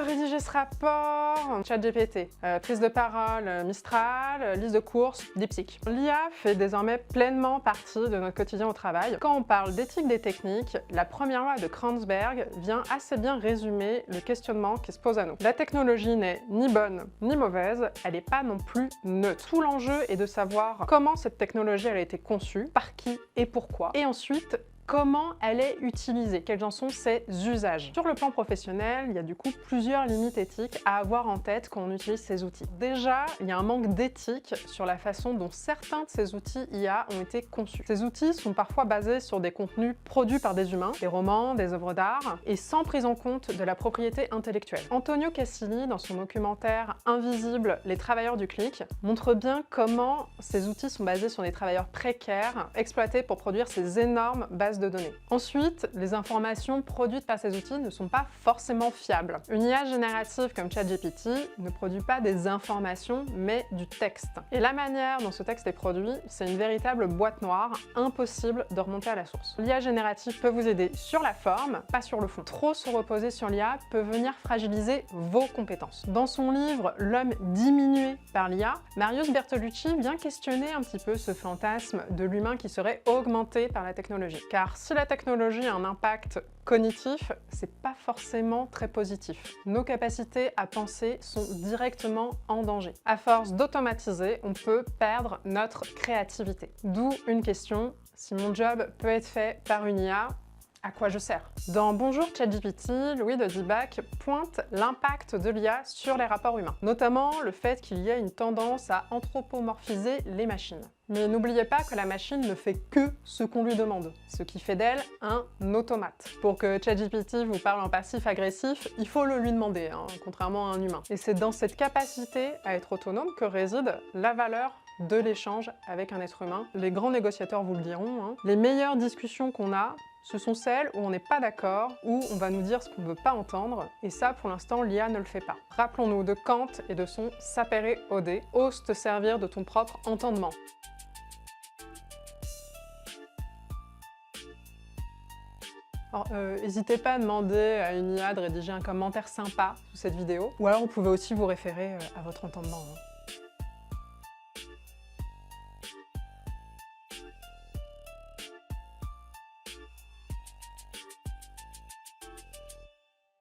rédiger ce rapport, ChatGPT, prise de parole, Mistral, liste de courses, DeepSeek. L'IA fait désormais pleinement partie de notre quotidien au travail. Quand on parle d'éthique des techniques, la première loi de Kranzberg vient assez bien résumer le questionnement qui se pose à nous. La technologie n'est ni bonne ni mauvaise, elle n'est pas non plus neutre. Tout l'enjeu est de savoir comment cette technologie elle a été conçue, par qui et pourquoi, et ensuite comment elle est utilisée, quels en sont ses usages. Sur le plan professionnel, il y a du coup plusieurs limites éthiques à avoir en tête quand on utilise ces outils. Déjà, il y a un manque d'éthique sur la façon dont certains de ces outils IA ont été conçus. Ces outils sont parfois basés sur des contenus produits par des humains, des romans, des œuvres d'art, et sans prise en compte de la propriété intellectuelle. Antonio Cassini, dans son documentaire Invisible, les travailleurs du clic, montre bien comment ces outils sont basés sur des travailleurs précaires, exploités pour produire ces énormes bases de données. Ensuite, les informations produites par ces outils ne sont pas forcément fiables. Une IA générative comme ChatGPT ne produit pas des informations, mais du texte. Et la manière dont ce texte est produit, c'est une véritable boîte noire, impossible de remonter à la source. L'IA générative peut vous aider sur la forme, pas sur le fond. Trop se reposer sur l'IA peut venir fragiliser vos compétences. Dans son livre L'homme diminué par l'IA, Marius Bertolucci vient questionner un petit peu ce fantasme de l'humain qui serait augmenté par la technologie. Car si la technologie a un impact cognitif, c'est pas forcément très positif. Nos capacités à penser sont directement en danger. À force d'automatiser, on peut perdre notre créativité. D'où une question, si mon job peut être fait par une IA, à quoi je sers? Dans Bonjour ChatGPT, Louis de Dibac pointe l'impact de l'IA sur les rapports humains, notamment le fait qu'il y a une tendance à anthropomorphiser les machines. Mais n'oubliez pas que la machine ne fait que ce qu'on lui demande, ce qui fait d'elle un automate. Pour que ChatGPT vous parle en passif-agressif, il faut le lui demander, contrairement à un humain. Et c'est dans cette capacité à être autonome que réside la valeur de l'échange avec un être humain. Les grands négociateurs vous le diront, les meilleures discussions qu'on a, ce sont celles où on n'est pas d'accord, où on va nous dire ce qu'on ne veut pas entendre, et ça, pour l'instant, l'IA ne le fait pas. Rappelons-nous de Kant et de son sapere aude, ose te servir de ton propre entendement. Alors, n'hésitez pas à demander à une IA de rédiger un commentaire sympa sous cette vidéo, ou alors vous pouvez aussi vous référer à votre entendement.